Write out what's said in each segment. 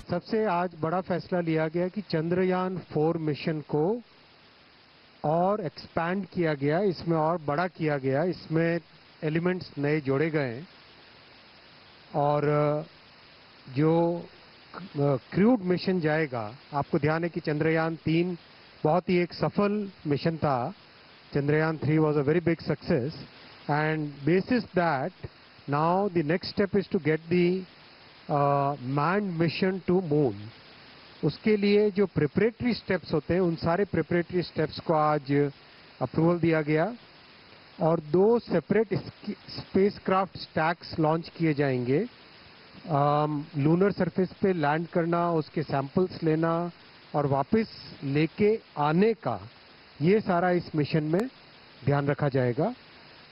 सबसे आज बड़ा फैसला लिया गया कि चंद्रयान 4 मिशन को और एक्सपैंड किया गया, इसमें और बड़ा किया गया, इसमें एलिमेंट्स नए जोड़े गए हैं और जो क्रूड मिशन जाएगा, आपको ध्यान है कि चंद्रयान 3 बहुत ही एक सफल मिशन था. Chandrayaan 3 was a very big success, and basis that now the next step is to get the manned mission to moon. उसके लिए जो प्रिपरेटरी स्टेप्स होते हैं, उन सारे प्रिपरेटरी स्टेप्स को आज अप्रूवल दिया गया और 2 सेपरेट स्पेसक्राफ्ट स्टैक्स लॉन्च किए जाएंगे. लूनर सरफेस पे लैंड करना, उसके सैंपल्स लेना और वापस लेके आने का, ये सारा इस मिशन में ध्यान रखा जाएगा.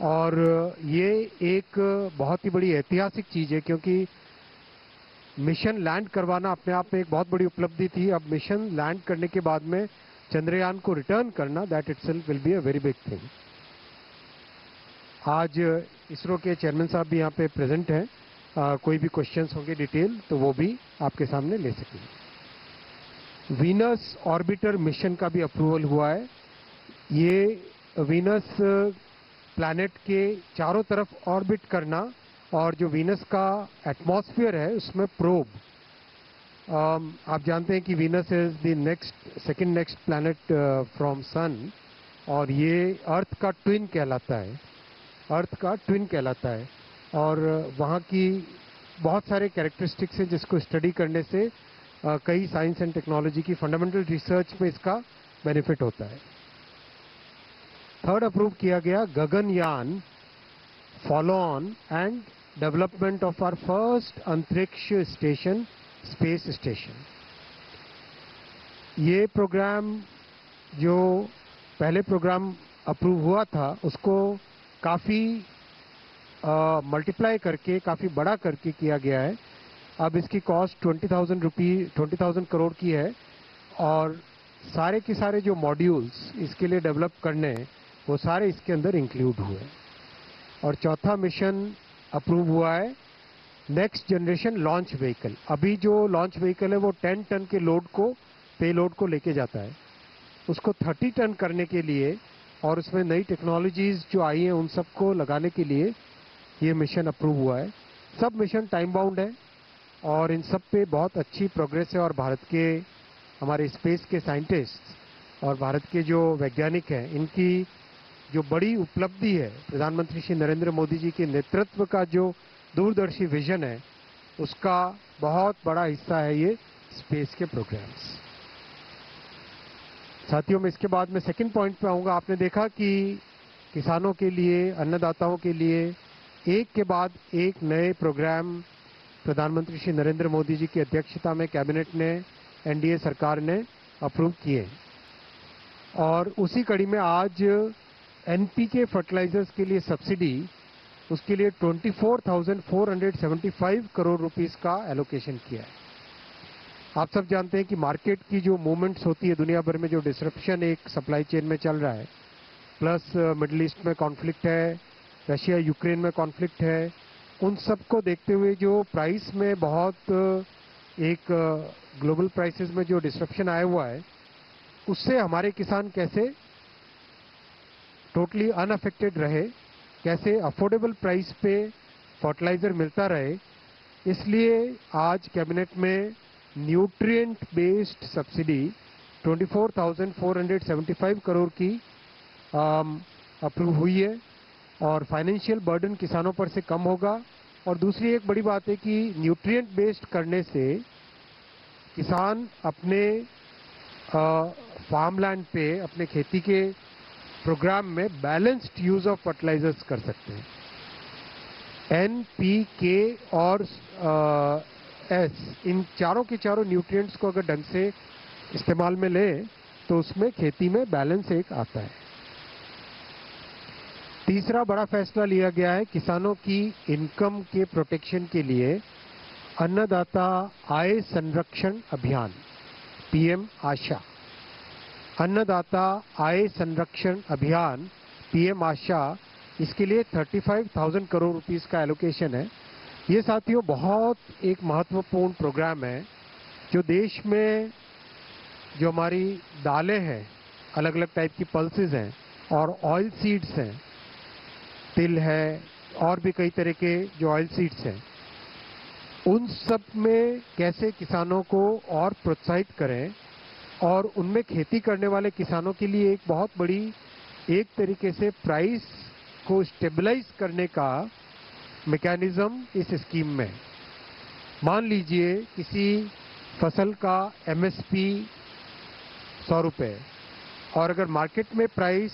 और ये एक बहुत ही बड़ी ऐतिहासिक चीज है, क्योंकि मिशन लैंड करवाना अपने आप में एक बहुत बड़ी उपलब्धि थी. अब मिशन लैंड करने के बाद में चंद्रयान को रिटर्न करना, that itself will be a very big thing. आज इसरो के चेयरमैन साहब भी यहाँ पे प्रेजेंट हैं. कोई भी क्वेश्चंस होंगे डिटेल तो वो भी आपके सामने ले सकेंगे. वीनस ऑर्बिटर मिशन का भी अप्रूवल हुआ है. ये वीनस प्लैनेट के चारों तरफ ऑर्बिट करना और जो वीनस का एटमॉस्फेयर है उसमें प्रोब. आप जानते हैं कि Venus is the second next planet from sun और ये अर्थ का ट्विन कहलाता है. अर्थ का ट्विन कहलाता है और वहाँ की बहुत सारे कैरेक्टरिस्टिक्स हैं जिसको स्टडी करने से कई साइंस एंड टेक्नोलॉजी की फंडामेंटल रिसर्च में इसका बेनिफिट होता है. थर्ड अप्रूव किया गया Gaganyaan follow on and development of our first अंतरिक्ष स्टेशन, स्पेस स्टेशन. ये प्रोग्राम जो पहले प्रोग्राम अप्रूव हुआ था उसको काफ़ी मल्टीप्लाई करके, काफ़ी बड़ा करके किया गया है. अब इसकी कॉस्ट 20,000 करोड़ की है और सारे के सारे जो मॉड्यूल्स इसके लिए डेवलप करने हैं वो सारे इसके अंदर इंक्लूड हुए. और चौथा मिशन अप्रूव हुआ है नेक्स्ट जनरेशन लॉन्च व्हीकल. अभी जो लॉन्च व्हीकल है वो 10 टन के लोड को, पे लोड को लेके जाता है. उसको 30 टन करने के लिए और उसमें नई टेक्नोलॉजीज जो आई हैं उन सबको लगाने के लिए ये मिशन अप्रूव हुआ है. सब मिशन टाइम बाउंड है और इन सब पे बहुत अच्छी प्रोग्रेस है और भारत के, हमारे स्पेस के साइंटिस्ट और भारत के जो वैज्ञानिक हैं, इनकी जो बड़ी उपलब्धि है, प्रधानमंत्री श्री नरेंद्र मोदी जी के नेतृत्व का जो दूरदर्शी विजन है, उसका बहुत बड़ा हिस्सा है ये स्पेस के प्रोग्राम्स. साथियों, मैं इसके बाद में सेकंड पॉइंट पे आऊँगा. आपने देखा कि किसानों के लिए, अन्नदाताओं के लिए एक के बाद एक नए प्रोग्राम प्रधानमंत्री श्री नरेंद्र मोदी जी की अध्यक्षता में कैबिनेट ने, एनडीए सरकार ने अप्रूव किए. और उसी कड़ी में आज एनपीके फर्टिलाइजर्स के लिए सब्सिडी, उसके लिए 24,475 करोड़ रुपीस का एलोकेशन किया है. आप सब जानते हैं कि मार्केट की जो मूवमेंट्स होती है दुनिया भर में, जो डिसरप्शन एक सप्लाई चेन में चल रहा है, प्लस मिडिल ईस्ट में कॉन्फ्लिक्ट है, रशिया यूक्रेन में कॉन्फ्लिक्ट है, उन सबको देखते हुए जो प्राइस में बहुत एक ग्लोबल प्राइसेस में जो डिसरप्शन आया हुआ है, उससे हमारे किसान कैसे टोटली अनअफेक्टेड रहे, कैसे अफोर्डेबल प्राइस पे फर्टिलाइजर मिलता रहे. इसलिए आज कैबिनेट में न्यूट्रिएंट बेस्ड सब्सिडी 24,475 करोड़ की अप्रूव हुई है और फाइनेंशियल बर्डन किसानों पर से कम होगा. और दूसरी एक बड़ी बात है कि न्यूट्रिएंट बेस्ड करने से किसान अपने फार्मलैंड पे, अपने खेती के प्रोग्राम में बैलेंस्ड यूज ऑफ फर्टिलाइजर्स कर सकते हैं. एनपीके और एस, इन चारों के चारों न्यूट्रिएंट्स को अगर ढंग से इस्तेमाल में लें तो उसमें खेती में बैलेंस एक आता है. तीसरा बड़ा फैसला लिया गया है किसानों की इनकम के प्रोटेक्शन के लिए अन्नदाता आय संरक्षण अभियान, पीएम आशा. अन्नदाता आय संरक्षण अभियान, पीएम आशा, इसके लिए 35,000 करोड़ रुपीस का एलोकेशन है. ये साथियों बहुत एक महत्वपूर्ण प्रोग्राम है जो देश में जो हमारी दालें हैं, अलग अलग टाइप की पल्सेस हैं और ऑयल सीड्स हैं, तिल है और भी कई तरह के जो ऑयल सीड्स हैं, उन सब में कैसे किसानों को और प्रोत्साहित करें और उनमें खेती करने वाले किसानों के लिए एक बहुत बड़ी एक तरीके से प्राइस को स्टेबलाइज करने का मैकेनिज्म इस स्कीम में। मान लीजिए किसी फसल का एमएसपी 100 रुपये और अगर मार्केट में प्राइस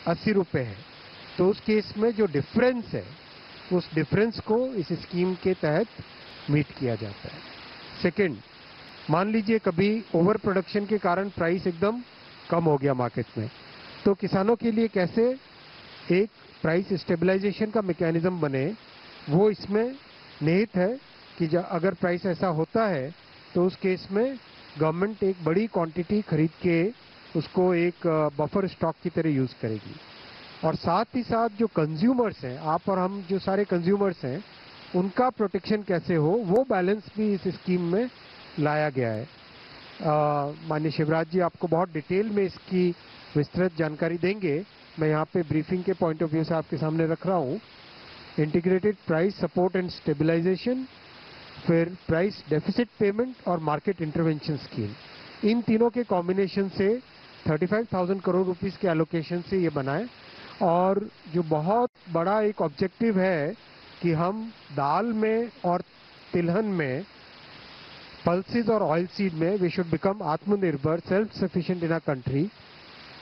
80 रुपये है, तो उस केस में जो डिफरेंस है उस डिफरेंस को इस स्कीम के तहत मीट किया जाता है। सेकंड, मान लीजिए कभी ओवर प्रोडक्शन के कारण प्राइस एकदम कम हो गया मार्केट में, तो किसानों के लिए कैसे एक प्राइस स्टेबलाइजेशन का मैकेनिज्म बने, वो इसमें निहित है कि अगर प्राइस ऐसा होता है तो उस केस में गवर्नमेंट एक बड़ी क्वांटिटी खरीद के उसको एक बफर स्टॉक की तरह यूज करेगी। और साथ ही साथ जो कंज्यूमर्स हैं, आप और हम जो सारे कंज्यूमर्स हैं, उनका प्रोटेक्शन कैसे हो, वो बैलेंस भी इस स्कीम में लाया गया है। माननीय शिवराज जी आपको बहुत डिटेल में इसकी विस्तृत जानकारी देंगे। मैं यहाँ पे ब्रीफिंग के पॉइंट ऑफ व्यू से आपके सामने रख रहा हूँ। Integrated price support and stabilisation, फिर प्राइस डेफिसिट पेमेंट और मार्केट इंटरवेंशन स्कीम, इन तीनों के कॉम्बिनेशन से 35,000 करोड़ रुपीस के एलोकेशन से ये बना है। और जो बहुत बड़ा एक ऑब्जेक्टिव है कि हम दाल में और तिलहन में, पल्सेस और ऑयल सीड में वी शुड बिकम आत्मनिर्भर, self sufficient in a country.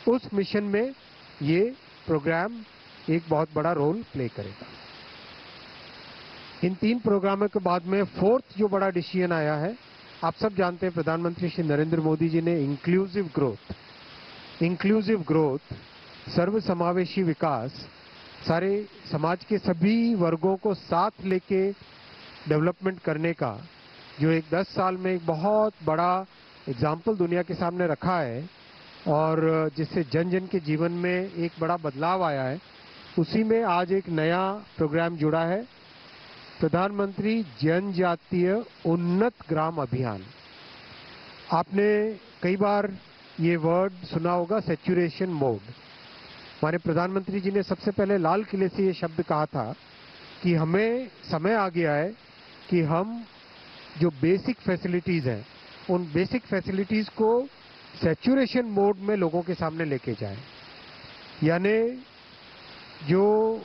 उस मिशन में ये प्रोग्राम एक बहुत बड़ा रोल प्ले करेगा। इन 3 प्रोग्रामों के बाद में फोर्थ जो बड़ा डिसीजन आया है, आप सब जानते हैं प्रधानमंत्री श्री नरेंद्र मोदी जी ने इंक्लूसिव ग्रोथ, सर्व समावेशी विकास, सारे समाज के सभी वर्गों को साथ लेके डेवलपमेंट करने का जो एक 10 साल में एक बहुत बड़ा एग्जाम्पल दुनिया के सामने रखा है और जिससे जन जन के जीवन में एक बड़ा बदलाव आया है, उसी में आज एक नया प्रोग्राम जुड़ा है, प्रधानमंत्री जनजातीय उन्नत ग्राम अभियान। आपने कई बार ये वर्ड सुना होगा, सैचुरेशन मोड। हमारे प्रधानमंत्री जी ने सबसे पहले लाल किले से ये शब्द कहा था कि हमें समय आ गया है कि हम जो बेसिक फैसिलिटीज हैं, उन बेसिक फैसिलिटीज को सैचुरेशन मोड में लोगों के सामने लेके जाएं। यानी जो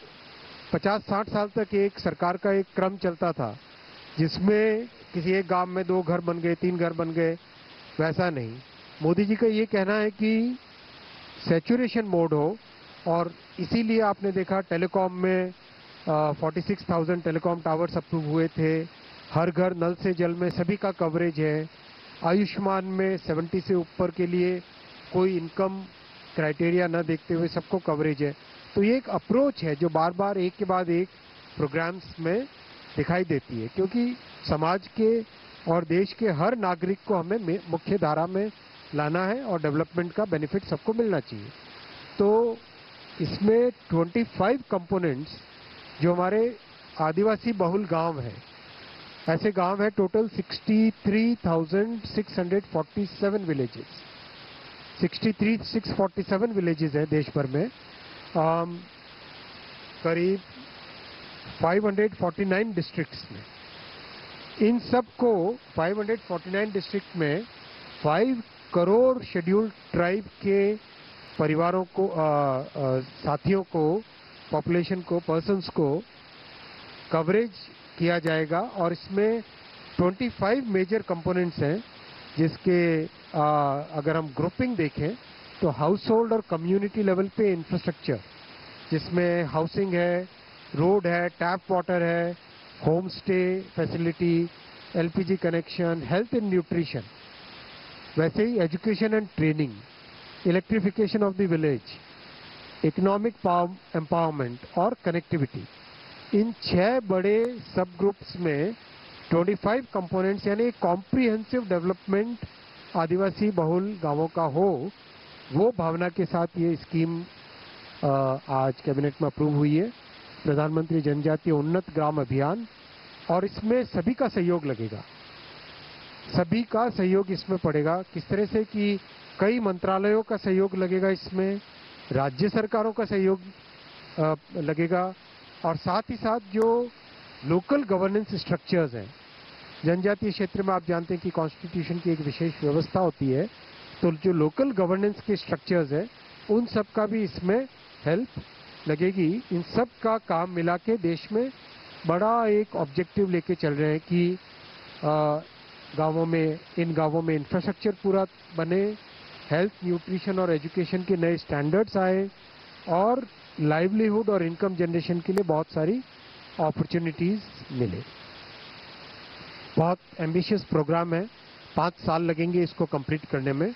50-60 साल तक एक सरकार का एक क्रम चलता था जिसमें किसी एक गांव में 2 घर बन गए, 3 घर बन गए, वैसा नहीं। मोदी जी का ये कहना है कि सैचुरेशन मोड हो। और इसीलिए आपने देखा टेलीकॉम में 46,000 टेलीकॉम टावर्स अप्रूव हुए थे, हर घर नल से जल में सभी का कवरेज है, आयुष्मान में 70 से ऊपर के लिए कोई इनकम क्राइटेरिया न देखते हुए सबको कवरेज है। तो ये एक अप्रोच है जो बार बार एक के बाद एक प्रोग्राम्स में दिखाई देती है, क्योंकि समाज के और देश के हर नागरिक को हमें मुख्य धारा में लाना है और डेवलपमेंट का बेनिफिट सबको मिलना चाहिए। तो इसमें 25 कंपोनेंट्स जो हमारे आदिवासी बहुल गांव हैं, ऐसे गांव है टोटल 63,647 विलेजेस, 63,647 विलेजेस है देश भर में। करीब 549 डिस्ट्रिक्ट्स में, इन सब को 549 डिस्ट्रिक्ट में 5 करोड़ शेड्यूल्ड ट्राइब के परिवारों को, साथियों को, पॉपुलेशन को, पर्सन्स को कवरेज किया जाएगा। और इसमें 25 मेजर कंपोनेंट्स हैं जिसके अगर हम ग्रुपिंग देखें तो हाउस होल्ड और कम्युनिटी लेवल पे इंफ्रास्ट्रक्चर, जिसमें हाउसिंग है, रोड है, टैप वाटर है, home stay facility, LPG connection, health and nutrition, वैसे ही education and training, electrification of the village, economic empowerment और कनेक्टिविटी। इन 6 बड़े सब ग्रुप्स में 25 कंपोनेंट्स यानी कॉम्प्रिहेंसिव डेवलपमेंट आदिवासी बहुल गांवों का हो, वो भावना के साथ ये स्कीम आज कैबिनेट में अप्रूव हुई है, प्रधानमंत्री जनजातीय उन्नत ग्राम अभियान। और इसमें सभी का सहयोग लगेगा, सभी का सहयोग इसमें पड़ेगा। किस तरह से कि कई मंत्रालयों का सहयोग लगेगा इसमें, राज्य सरकारों का सहयोग लगेगा, और साथ ही साथ जो लोकल गवर्नेंस स्ट्रक्चर्स हैं, जनजातीय क्षेत्र में आप जानते हैं कि कॉन्स्टिट्यूशन की एक विशेष व्यवस्था होती है, तो जो लोकल गवर्नेंस के स्ट्रक्चर्स हैं उन सब का भी इसमें हेल्प लगेगी। इन सब का काम मिला के देश में बड़ा एक ऑब्जेक्टिव लेके चल रहे हैं कि इन गांवों में इंफ्रास्ट्रक्चर पूरा बने, हेल्थ, न्यूट्रिशन और एजुकेशन के नए स्टैंडर्ड्स आए, और लाइवलीहुड और इनकम जनरेशन के लिए बहुत सारी अपॉर्चुनिटीज मिले। बहुत एम्बिशियस प्रोग्राम है, 5 साल लगेंगे इसको कंप्लीट करने में,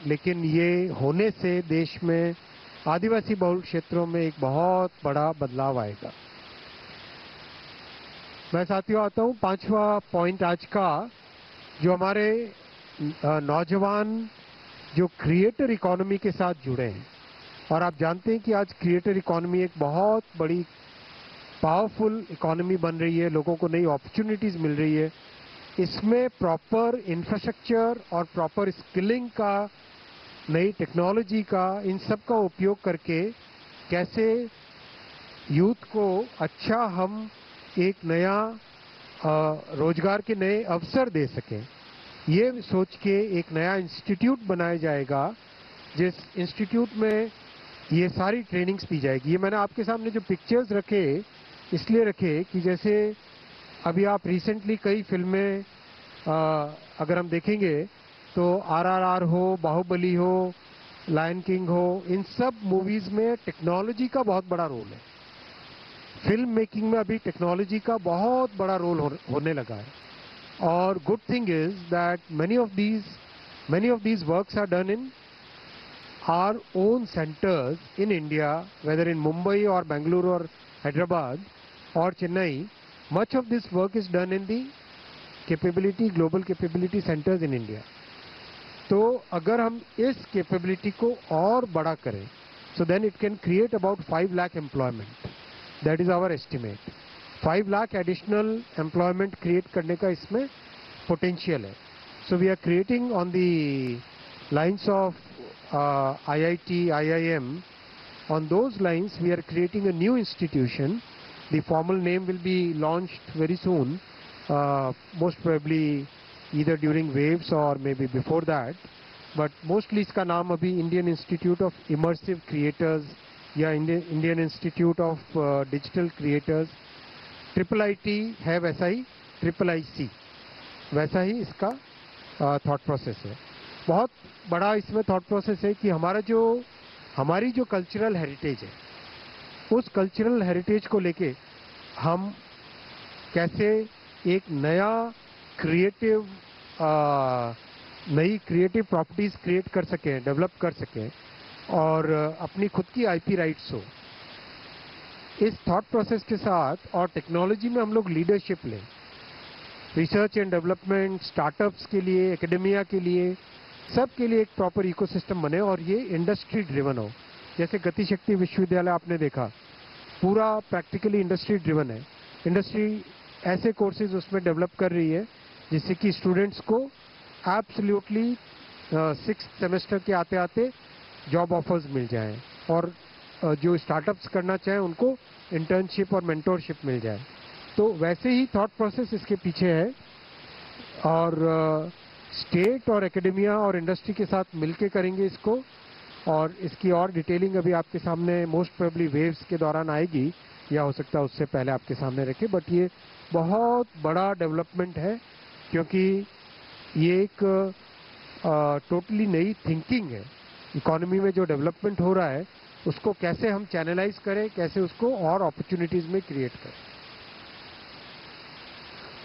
लेकिन ये होने से देश में आदिवासी बहुल क्षेत्रों में एक बहुत बड़ा बदलाव आएगा। मैं साथियों आता हूं 5वां पॉइंट आज का, जो हमारे नौजवान जो क्रिएटर इकोनॉमी के साथ जुड़े हैं। और आप जानते हैं कि आज क्रिएटर इकोनॉमी एक बहुत बड़ी पावरफुल इकोनॉमी बन रही है, लोगों को नई अपॉर्चुनिटीज मिल रही है। इसमें प्रॉपर इंफ्रास्ट्रक्चर और प्रॉपर स्किलिंग का, नई टेक्नोलॉजी का, इन सब का उपयोग करके कैसे यूथ को अच्छा हम एक नया रोजगार के नए अवसर दे सकें, ये सोच के एक नया इंस्टीट्यूट बनाया जाएगा, जिस इंस्टीट्यूट में ये सारी ट्रेनिंग्स दी जाएगी। ये मैंने आपके सामने जो पिक्चर्स रखे इसलिए रखे कि जैसे अभी आप रिसेंटली कई फिल्में अगर हम देखेंगे तो RRR हो, बाहुबली हो, लायन किंग हो, इन सब मूवीज में टेक्नोलॉजी का बहुत बड़ा रोल है। फिल्म मेकिंग में अभी टेक्नोलॉजी का बहुत बड़ा रोल होने लगा है। और good thing is that many of these works are done in our own centers in India, whether in Mumbai or Bangalore or Hyderabad or Chennai. Much of this work is done in the global capability centers in India. तो अगर हम इस capability को और बड़ा करें, so then it can create about 5 lakh employment. That is our estimate. 5 lakh additional employment create करने का इसमें potential है. So we are creating on the lines of IIT, IIM. On those lines, we are creating a new institution. The formal name will be launched very soon, most probably either during waves or maybe before that. But mostly इसका नाम अभी Indian Institute of Immersive Creators या Indian Institute of Digital Creators, IIIT है वैसा ही IIIC, वैसा ही इसका thought process है। बहुत बड़ा इसमें थॉट प्रोसेस है कि हमारी जो कल्चरल हेरिटेज है, उस कल्चरल हेरिटेज को लेके हम कैसे एक नई क्रिएटिव प्रॉपर्टीज क्रिएट कर सकें, डेवलप कर सकें, और अपनी खुद की IP राइट्स हो। इस थॉट प्रोसेस के साथ और टेक्नोलॉजी में हम लोग लीडरशिप लें, रिसर्च एंड डेवलपमेंट, स्टार्टअप्स के लिए, एकेडेमिया के लिए, सब के लिए एक प्रॉपर इकोसिस्टम बने और ये इंडस्ट्री ड्रिवन हो। जैसे गतिशक्ति विश्वविद्यालय आपने देखा, पूरा प्रैक्टिकली इंडस्ट्री ड्रिवन है। इंडस्ट्री ऐसे कोर्सेज उसमें डेवलप कर रही है जिससे कि स्टूडेंट्स को एब्सोल्युटली 6th सेमेस्टर के आते आते जॉब ऑफर्स मिल जाएं, और जो स्टार्टअप्स करना चाहें उनको इंटर्नशिप और मेंटोरशिप मिल जाए। तो वैसे ही थॉट प्रोसेस इसके पीछे है, और स्टेट और एकेडेमिया और इंडस्ट्री के साथ मिलके करेंगे इसको। और इसकी और डिटेलिंग अभी आपके सामने मोस्ट प्रोबेबली वेव्स के दौरान आएगी, या हो सकता है उससे पहले आपके सामने रखे। बट ये बहुत बड़ा डेवलपमेंट है, क्योंकि ये एक टोटली नई थिंकिंग है। इकोनॉमी में जो डेवलपमेंट हो रहा है उसको कैसे हम चैनलाइज करें, कैसे उसको और अपॉर्चुनिटीज में क्रिएट करें।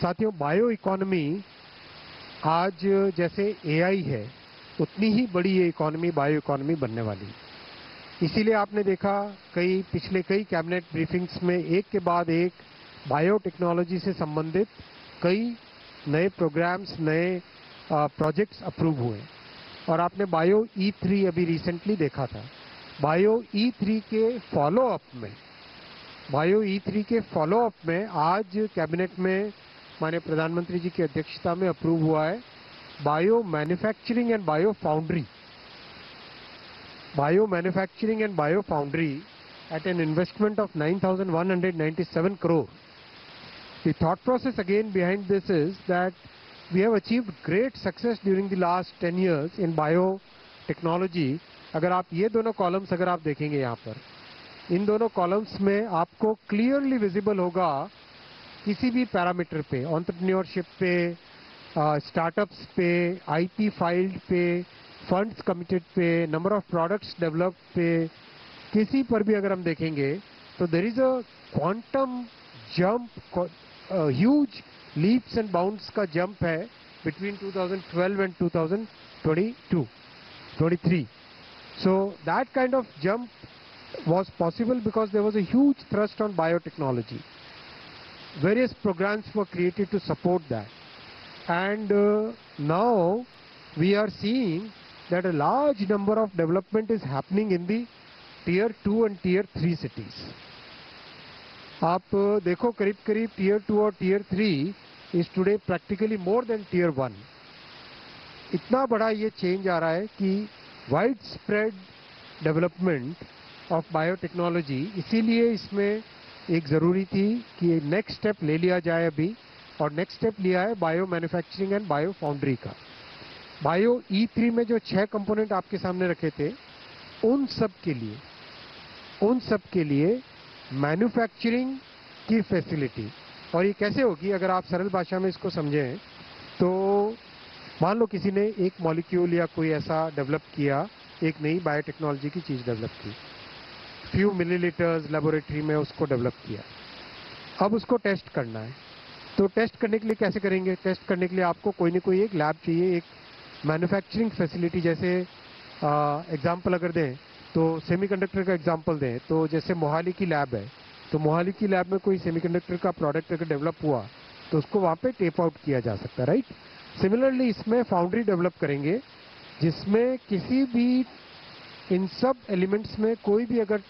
साथियों, बायो इकोनॉमी आज जैसे AI है, उतनी ही बड़ी ये इकोनॉमी बायो इकोनॉमी बनने वाली है। इसीलिए आपने देखा पिछले कई कैबिनेट ब्रीफिंग्स में एक के बाद एक बायोटेक्नोलॉजी से संबंधित कई नए प्रोग्राम्स, नए प्रोजेक्ट्स अप्रूव हुए। और आपने बायो E3 अभी रिसेंटली देखा था। बायो E3 के फॉलोअप में आज कैबिनेट में माननीय प्रधानमंत्री जी की अध्यक्षता में अप्रूव हुआ है bio manufacturing and bio foundry at an investment of 9,197 crore. The thought process again behind this is that we have achieved great success during the last 10 years in biotechnology. अगर आप ये दोनों कॉलम्स अगर आप देखेंगे यहाँ पर, इन दोनों कॉलम्स में आपको क्लियरली विजिबल होगा किसी भी पैरामीटर पे, एंटरप्रेन्योरशिप पे, स्टार्टअप्स पे, आईपी फाइल्ड पे, फंड्स कमिटेड पे, नंबर ऑफ प्रोडक्ट्स डेवलप्ड पे, किसी पर भी अगर हम देखेंगे तो there is a quantum jump, huge leaps and bounds का जंप है between 2012 and 2023. So that kind of jump was possible because there was a huge thrust on biotechnology. Various programs were created to support that, and now we are seeing that a large number of development is happening in the tier 2 and tier 3 cities. आप देखो करीब करीब tier 2 और tier 3 is today practically more than tier 1. इतना बड़ा ये change आ रहा है कि wide spread development of biotechnology, इसीलिए इसमें एक ज़रूरी थी कि नेक्स्ट स्टेप ले लिया जाए अभी, और नेक्स्ट स्टेप लिया है bio manufacturing and bio foundry का. बायो E3 में जो 6 कंपोनेंट आपके सामने रखे थे, उन सब के लिए मैन्युफैक्चरिंग की फैसिलिटी. और ये कैसे होगी अगर आप सरल भाषा में इसको समझें तो मान लो किसी ने एक मॉलिक्यूल या कोई ऐसा डेवलप किया, एक नई बायोटेक्नोलॉजी की चीज़ डेवलप की, फ्यू मिलीलीटर्स लेबोरेटरी में उसको डेवलप किया, अब उसको टेस्ट करना है. तो टेस्ट करने के लिए कैसे करेंगे? टेस्ट करने के लिए आपको कोई ना कोई एक लैब चाहिए, एक मैन्युफैक्चरिंग फैसिलिटी. जैसे एग्जांपल अगर दें तो सेमीकंडक्टर का एग्जांपल दें तो जैसे मोहाली की लैब है, तो मोहाली की लैब में कोई सेमीकंडक्टर का प्रोडक्ट अगर डेवलप हुआ तो उसको वहाँ पे टेप आउट किया जा सकता है, राइट. सिमिलरली इसमें फाउंड्री डेवलप करेंगे जिसमें किसी भी इन सब एलिमेंट्स में कोई भी अगर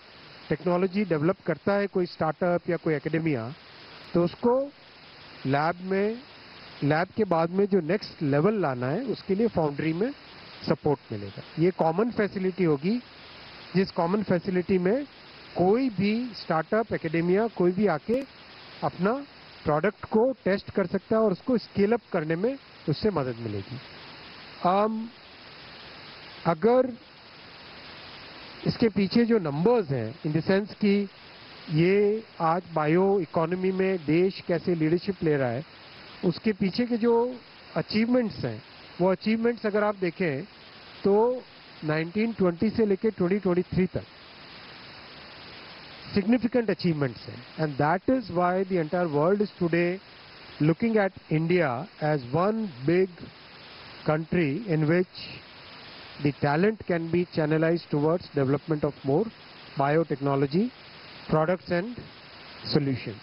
टेक्नोलॉजी डेवलप करता है कोई स्टार्टअप या कोई एकेडेमिया, तो उसको लैब के बाद में जो नेक्स्ट लेवल लाना है उसके लिए फाउंड्री में सपोर्ट मिलेगा. ये कॉमन फैसिलिटी होगी, जिस कॉमन फैसिलिटी में कोई भी स्टार्टअप एकेडेमिया कोई भी आके अपना प्रोडक्ट को टेस्ट कर सकता है और उसको स्केल अप करने में उससे मदद मिलेगी. अगर इसके पीछे जो नंबर्स हैं, इन द सेंस कि ये आज बायो इकोनॉमी में देश कैसे लीडरशिप ले रहा है, उसके पीछे के जो अचीवमेंट्स हैं, वो अचीवमेंट्स अगर आप देखें तो 1920 से लेकर 2023 तक significant achievements हैं. And that is why the entire world is today looking at India as one big country in which the talent can be channelized towards development of more biotechnology products and solutions.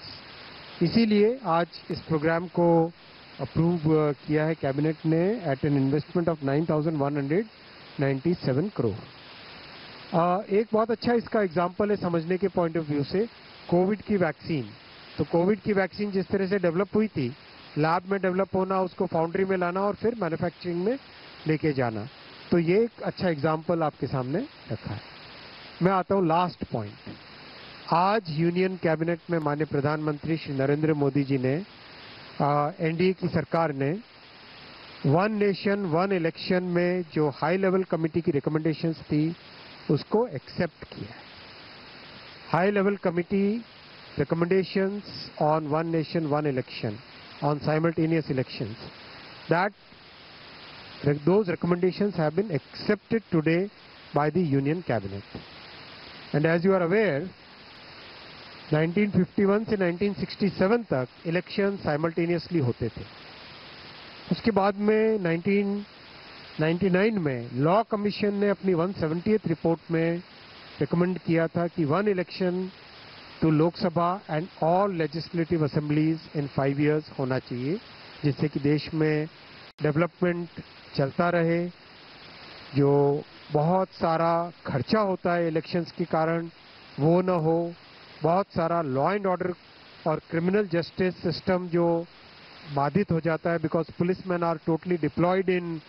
इसीलिए आज इस programme को approve किया है cabinet ने at an investment of 9,197 crore. एक बहुत अच्छा इसका एग्जाम्पल है समझने के पॉइंट ऑफ व्यू से, कोविड की वैक्सीन. तो कोविड की वैक्सीन जिस तरह से डेवलप हुई थी, लैब में डेवलप होना, उसको फाउंड्री में लाना और फिर मैन्युफैक्चरिंग में लेके जाना, तो ये एक अच्छा एग्जाम्पल आपके सामने रखा है. मैं आता हूँ लास्ट पॉइंट. आज यूनियन कैबिनेट में माननीय प्रधानमंत्री श्री नरेंद्र मोदी जी ने, एनडीए की सरकार ने वन नेशन वन इलेक्शन में जो हाई लेवल कमेटी की रिकमेंडेशंस थी उसको एक्सेप्ट किया है. High level committee recommendations on one nation one election, on simultaneous elections, that those recommendations have been accepted today by the Union Cabinet. And as you are aware, 1951 से 1967 तक election simultaneously होते थे. उसके बाद में 1999 में लॉ कमीशन ने अपनी 170th रिपोर्ट में रिकमेंड किया था कि one election to Lok Sabha and all legislative assemblies in 5 years होना चाहिए, जिससे कि देश में डेवलपमेंट चलता रहे. जो बहुत सारा खर्चा होता है इलेक्शंस के कारण वो न हो, बहुत सारा लॉ एंड ऑर्डर और क्रिमिनल जस्टिस सिस्टम जो बाधित हो जाता है, because policeman are totally deployed in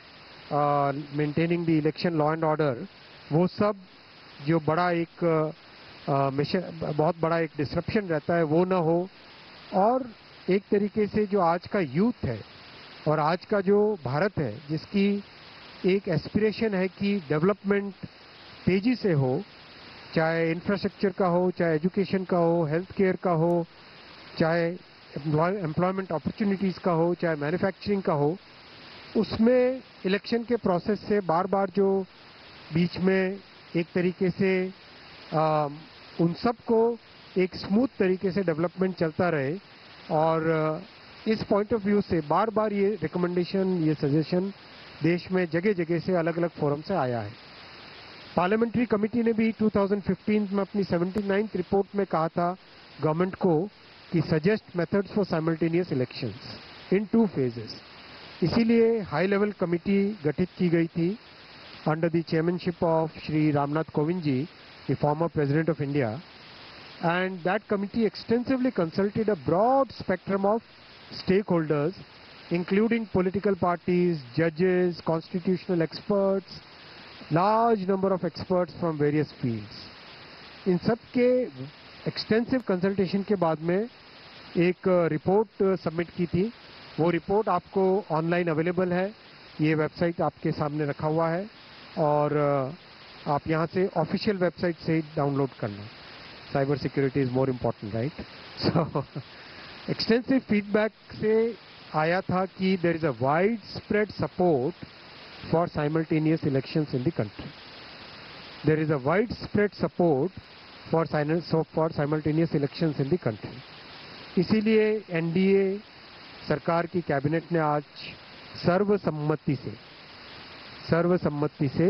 maintaining the election law and order. वो सब जो बड़ा एक मिशन, बहुत बड़ा एक डिसरप्शन रहता है, वो ना हो। और एक तरीके से जो आज का यूथ है और आज का जो भारत है, जिसकी एक एस्पिरेशन है कि डेवलपमेंट तेजी से हो, चाहे इंफ्रास्ट्रक्चर का हो, चाहे एजुकेशन का हो, हेल्थ केयर का हो, चाहे एम्प्लॉयमेंट अपॉर्चुनिटीज़ का हो, चाहे मैन्युफैक्चरिंग का हो, उसमें इलेक्शन के प्रोसेस से बार बार जो बीच में एक तरीके से उन सब को एक स्मूथ तरीके से डेवलपमेंट चलता रहे। और इस पॉइंट ऑफ व्यू से बार बार ये रिकमेंडेशन, ये सजेशन देश में जगह जगह से अलग अलग फोरम से आया है। पार्लियामेंट्री कमेटी ने भी 2015 में अपनी 79th रिपोर्ट में कहा था गवर्नमेंट को कि suggest methods for simultaneous elections in 2 phases। इसीलिए हाई लेवल कमेटी गठित की गई थी under the chairmanship of Shri Ramnath Kovind ji, the former president of India. And that committee extensively consulted a broad spectrum of stakeholders, including political parties, judges, constitutional experts, large number of experts from various fields. इन सब के extensive consultation के बाद में एक report submit की थी। वो report आपको ऑनलाइन अवेलेबल है, ये वेबसाइट आपके सामने रखा हुआ है और आप यहाँ से ऑफिशियल वेबसाइट से डाउनलोड करना। Cyber security is more important, right? So, extensive feedback से आया था कि there is a widespread support for simultaneous elections in the country. There is a widespread support for simultaneous elections in the country. इसीलिए NDA सरकार की cabinet ने आज सर्वसम्मति से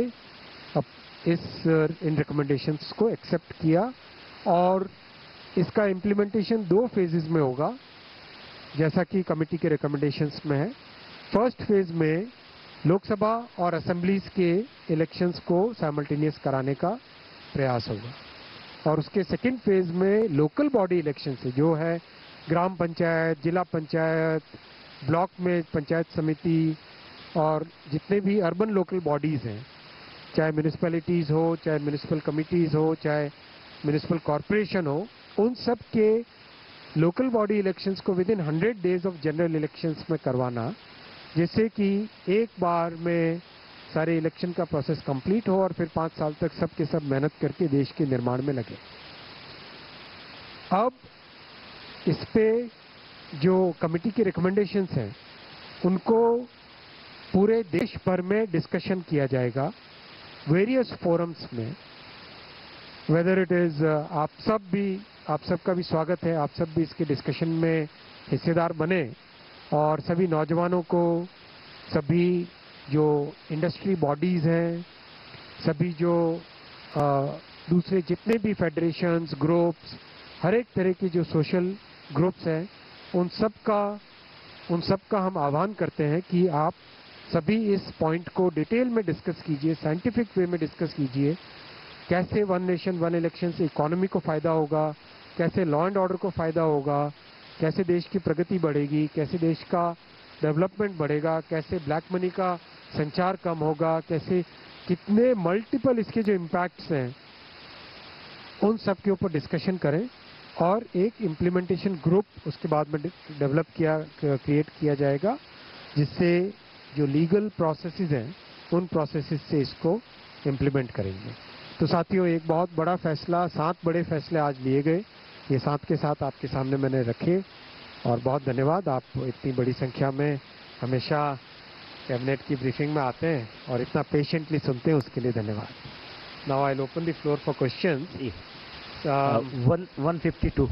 इन रिकमेंडेशंस को एक्सेप्ट किया और इसका इम्प्लीमेंटेशन 2 phases में होगा, जैसा कि कमेटी के रिकमेंडेशंस में है। फर्स्ट फेज में लोकसभा और असेंबलीज के इलेक्शंस को साइमल्टेनियस कराने का प्रयास होगा और उसके सेकंड फेज में लोकल बॉडी इलेक्शन से, जो है ग्राम पंचायत, जिला पंचायत, ब्लॉक में पंचायत समिति और जितने भी अर्बन लोकल बॉडीज़ हैं, चाहे म्यूनिसिपैलिटीज़ हो, चाहे म्यूनिसिपल कमिटीज़ हो, चाहे म्यूनिसिपल कॉरपोरेशन हो, उन सब के लोकल बॉडी इलेक्शंस को with in 100 days of general elections में करवाना, जिससे कि एक बार में सारे इलेक्शन का प्रोसेस कंप्लीट हो और फिर 5 साल तक सब के सब मेहनत करके देश के निर्माण में लगे। अब इस पे जो कमेटी की रिकमेंडेशंस हैं उनको पूरे देश भर में डिस्कशन किया जाएगा वेरियस फोरम्स में। वेदर इट इज आप सबका भी स्वागत है, आप सब भी इसके डिस्कशन में हिस्सेदार बने और सभी नौजवानों को, सभी जो इंडस्ट्री बॉडीज़ हैं, सभी जो दूसरे जितने भी फेडरेशंस, ग्रुप्स, हर एक तरह की जो सोशल ग्रुप्स हैं, उन सब का हम आह्वान करते हैं कि आप सभी इस पॉइंट को डिटेल में डिस्कस कीजिए, साइंटिफिक वे में डिस्कस कीजिए। कैसे वन नेशन वन इलेक्शन से इकोनॉमी को फ़ायदा होगा, कैसे लॉ एंड ऑर्डर को फ़ायदा होगा, कैसे देश की प्रगति बढ़ेगी, कैसे देश का डेवलपमेंट बढ़ेगा, कैसे ब्लैक मनी का संचार कम होगा, कैसे कितने मल्टीपल इसके जो इम्पैक्ट्स हैं उन सब के ऊपर डिस्कशन करें और एक इम्प्लीमेंटेशन ग्रुप उसके बाद में क्रिएट किया जाएगा, जिससे जो लीगल प्रोसेसेस हैं उन प्रोसेसेस से इसको इम्प्लीमेंट करेंगे। तो साथियों, एक बहुत बड़ा फैसला, 7 बड़े फैसले आज लिए गए, ये 7 के साथ आपके सामने मैंने रखे और बहुत धन्यवाद। आप इतनी बड़ी संख्या में हमेशा कैबिनेट की ब्रीफिंग में आते हैं और इतना पेशेंटली सुनते हैं, उसके लिए धन्यवाद। Now I will open the floor for questions. 152